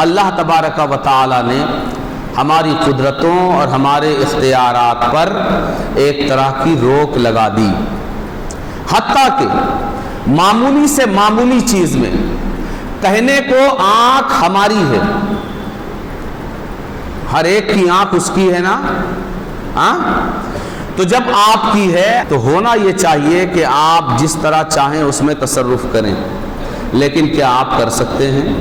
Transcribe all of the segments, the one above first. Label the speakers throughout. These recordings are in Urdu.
Speaker 1: اللہ تبارک و تعالی نے ہماری قدرتوں اور ہمارے اختیارات پر ایک طرح کی روک لگا دی، حتیٰ کہ معمولی سے معمولی چیز میں کہنے کو آنکھ ہماری ہے، ہر ایک کی آنکھ اس کی ہے نا، تو جب آپ کی ہے تو ہونا یہ چاہیے کہ آپ جس طرح چاہیں اس میں تصرف کریں، لیکن کیا آپ کر سکتے ہیں؟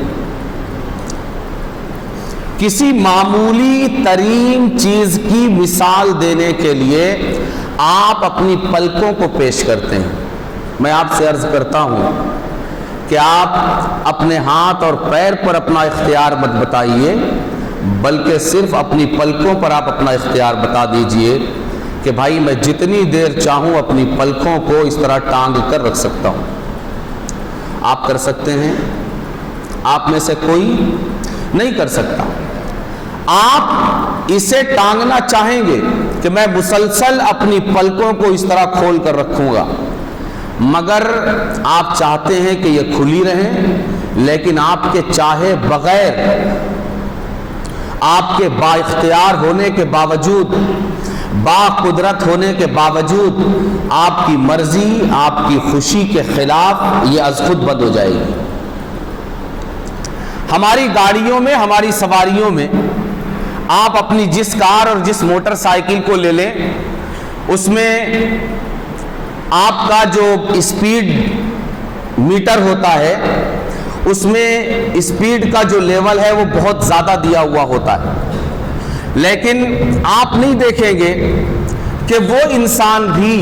Speaker 1: کسی معمولی ترین چیز کی مثال دینے کے لیے آپ اپنی پلکوں کو پیش کرتے ہیں۔ میں آپ سے عرض کرتا ہوں کہ آپ اپنے ہاتھ اور پیر پر اپنا اختیار مت بتائیے، بلکہ صرف اپنی پلکوں پر آپ اپنا اختیار بتا دیجئے کہ بھائی میں جتنی دیر چاہوں اپنی پلکوں کو اس طرح ٹانگ کر رکھ سکتا ہوں۔ آپ کر سکتے ہیں؟ آپ میں سے کوئی نہیں کر سکتا۔ آپ اسے ٹانگنا چاہیں گے کہ میں مسلسل اپنی پلکوں کو اس طرح کھول کر رکھوں گا، مگر آپ چاہتے ہیں کہ یہ کھلی رہیں، لیکن آپ کے چاہے بغیر، آپ کے با اختیار ہونے کے باوجود، با قدرت ہونے کے باوجود آپ کی مرضی، آپ کی خوشی کے خلاف یہ از خود بند ہو جائے گی۔ ہماری گاڑیوں میں، ہماری سواریوں میں آپ اپنی جس کار اور جس موٹر سائیکل کو لے لیں، اس میں آپ کا جو اسپیڈ میٹر ہوتا ہے، اس میں اسپیڈ کا جو لیول ہے وہ بہت زیادہ دیا ہوا ہوتا ہے، لیکن آپ نہیں دیکھیں گے کہ وہ انسان بھی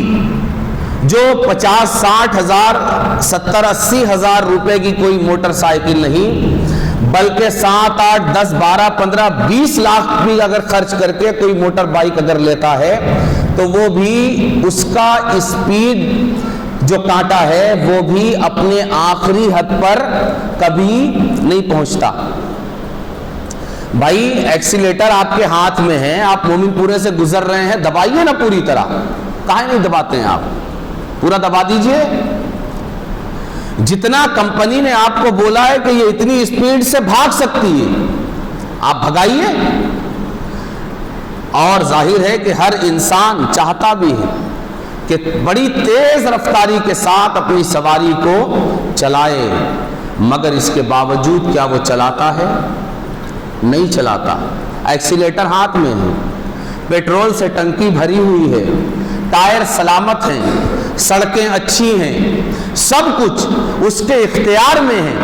Speaker 1: جو 50-60 ہزار 70-80 ہزار روپے کی کوئی موٹر سائیکل نہیں، بلکہ 7, 8, 10, 12, 15, 20 لاکھ بھی اگر خرچ کر کے کوئی موٹر بائک اگر لیتا ہے تو وہ بھی اس کا اسپیڈ جو کانٹا ہے وہ بھی اپنے آخری حد پر کبھی نہیں پہنچتا۔ بھائی ایکسیلیٹر آپ کے ہاتھ میں ہے، آپ مومن پورے سے گزر رہے ہیں، دبائیے نا پوری طرح، کہاں نہیں دباتے ہیں آپ؟ پورا دبا دیجئے۔ جتنا کمپنی نے آپ کو بولا ہے کہ یہ اتنی اسپیڈ سے بھاگ سکتی ہے، آپ بھگائیے۔ اور ظاہر ہے کہ ہر انسان چاہتا بھی ہے کہ بڑی تیز رفتاری کے ساتھ اپنی سواری کو چلائے، مگر اس کے باوجود کیا وہ چلاتا ہے؟ نہیں چلاتا۔ ایکسیلیٹر ہاتھ میں ہے، پیٹرول سے ٹنکی بھری ہوئی ہے، ٹائر سلامت ہیں، سڑکیں اچھی ہیں، سب کچھ اس کے اختیار میں ہے،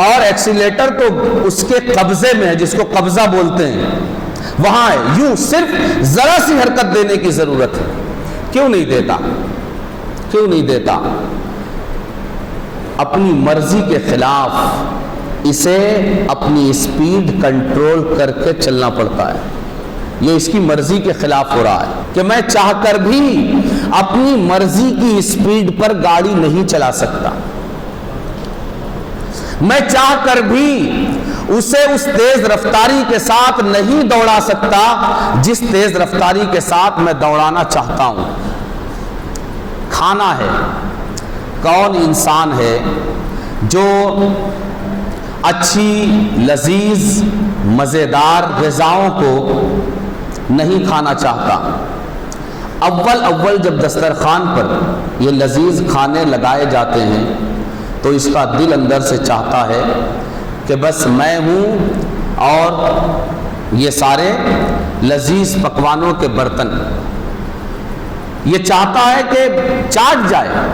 Speaker 1: اور ایکسیلیٹر تو اس کے قبضے میں ہے، جس کو قبضہ بولتے ہیں، وہاں ہے، یوں صرف ذرا سی حرکت دینے کی ضرورت ہے۔ کیوں نہیں دیتا؟ کیوں نہیں دیتا؟ اپنی مرضی کے خلاف اسے اپنی اسپیڈ کنٹرول کر کے چلنا پڑتا ہے۔ یہ اس کی مرضی کے خلاف ہو رہا ہے کہ میں چاہ کر بھی اپنی مرضی کی اسپیڈ پر گاڑی نہیں چلا سکتا، میں چاہ کر بھی اسے اس تیز رفتاری کے ساتھ نہیں دوڑا سکتا جس تیز رفتاری کے ساتھ میں دوڑانا چاہتا ہوں۔ کھانا ہے، کون انسان ہے جو اچھی لذیذ مزیدار غذاؤں کو نہیں کھانا چاہتا؟ اول جب دسترخوان پر یہ لذیذ کھانے لگائے جاتے ہیں تو اس کا دل اندر سے چاہتا ہے کہ بس میں ہوں اور یہ سارے لذیذ پکوانوں کے برتن، یہ چاہتا ہے کہ چاٹ جائے۔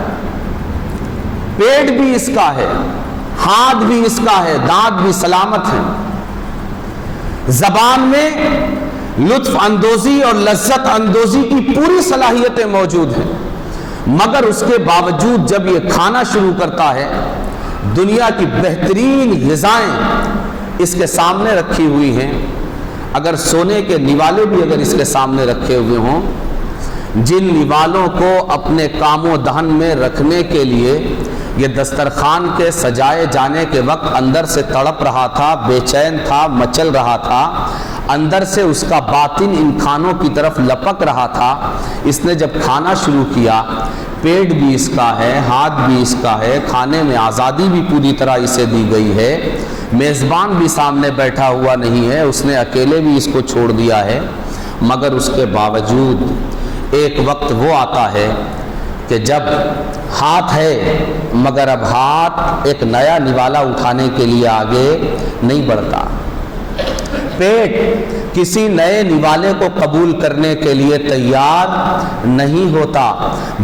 Speaker 1: پیٹ بھی اس کا ہے، ہاتھ بھی اس کا ہے، دانت بھی سلامت ہیں، زبان میں لطف اندوزی اور لذت اندوزی کی پوری صلاحیتیں موجود ہیں، مگر اس کے باوجود جب یہ کھانا شروع کرتا ہے، دنیا کی بہترین غذائیں اس کے سامنے رکھی ہوئی ہیں، اگر سونے کے نوالے بھی اگر اس کے سامنے رکھے ہوئے ہوں، جن نوالوں کو اپنے کام و دہن میں رکھنے کے لیے یہ دسترخوان کے سجائے جانے کے وقت اندر سے تڑپ رہا تھا، بے چین تھا، مچل رہا تھا، اندر سے اس کا باطن ان کھانوں کی طرف لپک رہا تھا۔ اس نے جب کھانا شروع کیا، پیٹ بھی اس کا ہے، ہاتھ بھی اس کا ہے، کھانے میں آزادی بھی پوری طرح اسے دی گئی ہے، میزبان بھی سامنے بیٹھا ہوا نہیں ہے، اس نے اکیلے بھی اس کو چھوڑ دیا ہے، مگر اس کے باوجود ایک وقت وہ آتا ہے کہ جب ہاتھ ہے مگر اب ہاتھ ایک نیا نوالا اٹھانے کے لیے آگے نہیں بڑھتا، پیٹ کسی نئے نوالے کو قبول کرنے کے لیے تیار نہیں ہوتا،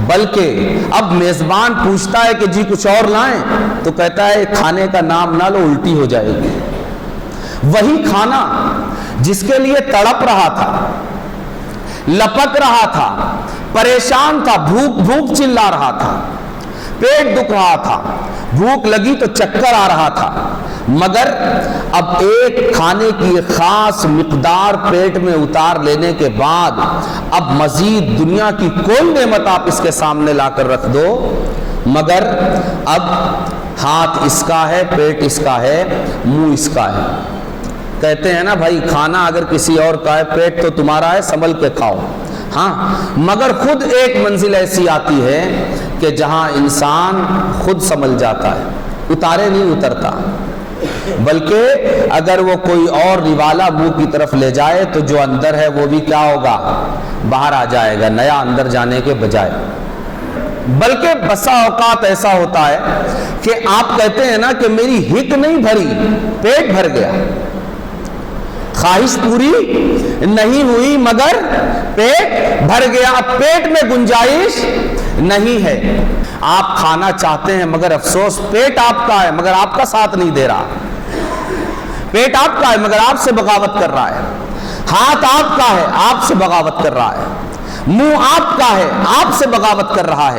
Speaker 1: بلکہ اب میزبان پوچھتا ہے کہ جی کچھ اور لائیں، تو کہتا ہے کھانے کا نام نہ لو، الٹی ہو جائے گی۔ وہی کھانا جس کے لیے تڑپ رہا تھا، لپک رہا تھا، پریشان تھا، بھوک چلا رہا تھا، پیٹ دکھ رہا تھا، بھوک لگی تو چکر آ رہا تھا، مگر اب ایک کھانے کی خاص مقدار پیٹ میں اتار لینے کے بعد اب مزید دنیا کی کوئی نعمت آپ اس کے سامنے لا کر رکھ دو، مگر اب ہاتھ اس کا ہے، پیٹ اس کا ہے، منہ اس کا ہے۔ کہتے ہیں نا بھائی کھانا اگر کسی اور کا ہے، پیٹ تو تمہارا ہے، سنبھل کے کھاؤ، ہاں، مگر خود ایک منزل ایسی آتی ہے کہ جہاں انسان خود سنبھل جاتا ہے، اتارے نہیں اترتا، بلکہ اگر وہ کوئی اور نوالا منہ کی طرف لے جائے تو جو اندر ہے وہ بھی کیا ہوگا، باہر آ جائے گا، نیا اندر جانے کے بجائے۔ بلکہ بسا اوقات ایسا ہوتا ہے کہ آپ کہتے ہیں نا کہ میری ہک نہیں بھری، پیٹ بھر گیا، خواہش پوری نہیں ہوئی مگر پیٹ بھر گیا، اب پیٹ میں گنجائش نہیں ہے۔ آپ کھانا چاہتے ہیں مگر افسوس پیٹ آپ کا ہے مگر آپ کا ساتھ نہیں دے رہا، پیٹ آپ کا ہے مگر آپ سے بغاوت کر رہا ہے، ہاتھ آپ کا ہے آپ سے بغاوت کر رہا ہے، منہ آپ کا ہے آپ سے بغاوت کر رہا ہے،